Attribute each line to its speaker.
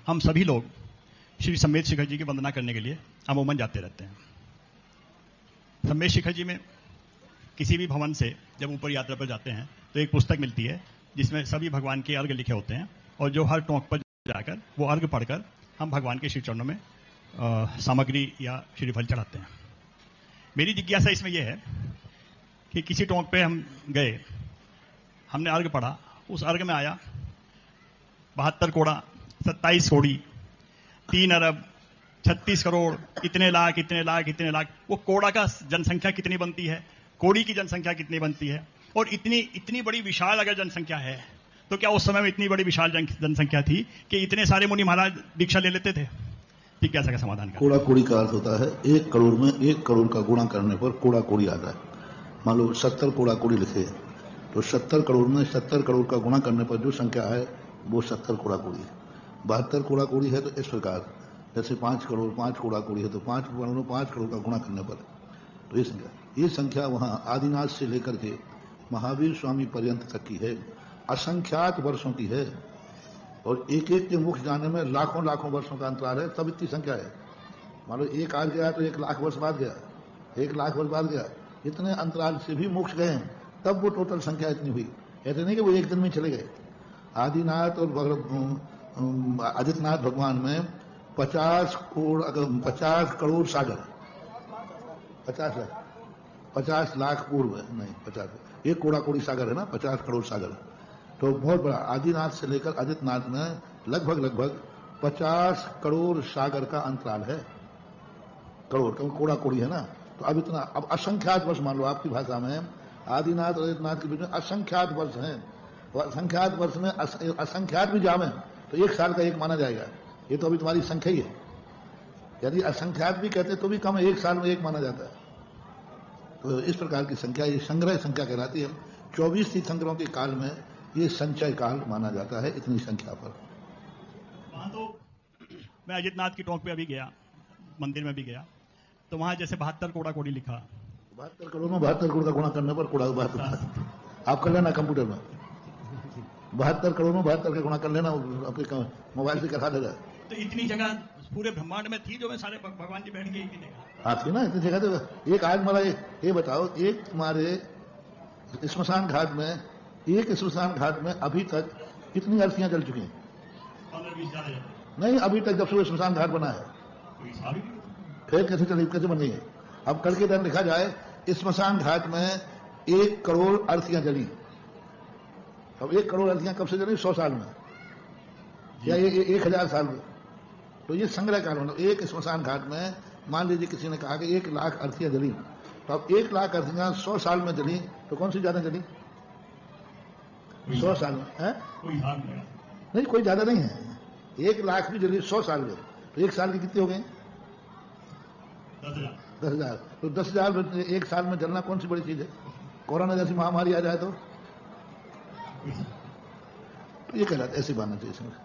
Speaker 1: हम सभी लोग श्री सम्मेद शिखर जी की वंदना करने के लिए अमूमन जाते रहते हैं। सम्मेद शिखर जी में किसी भी भवन से जब ऊपर यात्रा पर जाते हैं तो एक पुस्तक मिलती है जिसमें सभी भगवान के अर्घ लिखे होते हैं, और जो हर टोंक पर जाकर वो अर्घ पढ़कर हम भगवान के श्री चरणों में सामग्री या श्रीफल चढ़ाते हैं। मेरी जिज्ञासा इसमें यह है कि किसी टोंक पे हम गए, हमने अर्घ पढ़ा, उस अर्घ में आया 72 कोड़ा, 27 कोड़ी, 3 अरब, 36 करोड़, इतने लाख, इतने लाख, इतने लाख। वो कोड़ा का जनसंख्या कितनी बनती है, कोड़ी की जनसंख्या कितनी बनती है, और इतनी बड़ी विशाल अगर जनसंख्या है तो क्या उस समय में इतनी बड़ी विशाल जनसंख्या थी कि इतने सारे मुनि महाराज दीक्षा ले लेते थे? ठीक, कैसा का समाधान कर?
Speaker 2: कोड़ा कोड़ी का अर्थ होता है 1 करोड़ में 1 करोड़ का गुणा करने पर कोड़ा कोड़ी आता है। मान लो 70 कोड़ा कोड़ी लिखे तो 70 करोड़ में 70 करोड़ का गुणा करने पर जो संख्या है वो 70 कोड़ा कोड़ी है। 72 कोड़ा कोड़ी है तो इस प्रकार, जैसे 5 करोड़ 5 कोड़ा कोड़ी है तो 5 करोड़ का गुणा करने पर तो ये संख्या वहां आदिनाथ से लेकर के महावीर स्वामी पर्यंत तक की है, असंख्यात वर्षों की है, और एक एक के मुख जाने में लाखों लाखों वर्षों का अंतराल है, तब इतनी संख्या है। मान लो एक आज गया तो 1 लाख वर्ष बाद गया, 1 लाख वर्ष बाद गया, इतने अंतराल से भी मोक्ष गए हैं, तब वो टोटल संख्या इतनी हुई। ऐसे नहीं कि वो एक दिन में चले गए। आदिनाथ और आदित्यनाथ भगवान में 50 करोड़ सागर, 50 लाख पूर्व नहीं 50, 1 कोड़ा कोड़ी सागर है ना, 50 करोड़ सागर, तो बहुत बड़ा। आदिनाथ से लेकर आदित्यनाथ में लगभग 50 करोड़ सागर का अंतराल है। करोड़ कोड़ा कोड़ी है ना, तो अब इतना, अब असंख्यात वर्ष मान लो आपकी भाषा में आदिनाथ और आदित्यनाथ के बीच में असंख्यात वर्ष हैं, और असंख्यात वर्ष में असंख्यात भी जामे तो 1 साल का 1 माना जाएगा। ये तो अभी तुम्हारी संख्या ही है। यदि असंख्यात भी कहते तो भी कम है, 1 साल में 1 माना जाता है। तो इस प्रकार की संख्या ये संग्रह संख्या कहलाती है। 24 तीर्थंकरों के काल में ये संचय काल माना जाता है, इतनी संख्या पर।
Speaker 1: वहां तो मैं अजितनाथ की टोंक पे अभी गया, मंदिर में भी गया, तो वहां जैसे 72 कोड़ा कोड़ी लिखा,
Speaker 2: 72 करोड़ में 72 करोड़ का गुणा करने पर कोड़ा 72 आप कर लेना कंप्यूटर में, 72 करोड़ में 72 का गुणा कर लेना, आपके मोबाइल से करा देगा।
Speaker 1: तो इतनी जगह पूरे ब्रह्मांड में थी जो में सारे भगवान जी बैठ गए एक ही जगह।
Speaker 2: हाँ थी ना, इतनी जगह तो। एक आज मला ये बताओ, एक तुम्हारे स्मशान घाट में, एक स्मशान घाट में अभी तक कितनी अर्थियां जल चुकी हैं?
Speaker 1: 15-20
Speaker 2: नहीं, अभी तक जब से स्मशान घाट बना है। फिर कैसे चली, कैसे बन गई है? अब कल के दिन लिखा जाए स्मशान घाट में 1 करोड़ अर्थियां जली। अब 1 करोड़ अर्थियां कब से जली? 100 साल में या 1000 साल में। तो ये संग्रह काल मतलब एक स्मशान घाट में मान लीजिए किसी ने कहा कि 1 लाख अर्थियां जली, तो अब 1 लाख अर्थियां 100 साल में जली, तो कौन सी ज्यादा जली? 100 साल में है? नहीं, कोई ज्यादा नहीं है। 1 लाख भी जली 100 साल में, तो 1 साल की कितनी हो गई? 10,000। तो 10,000 1 साल में जलना कौन सी बड़ी चीज है? कोरोना जैसी महामारी आ जाए तो ये कहलाता, ऐसी बात चाहिए इसमें।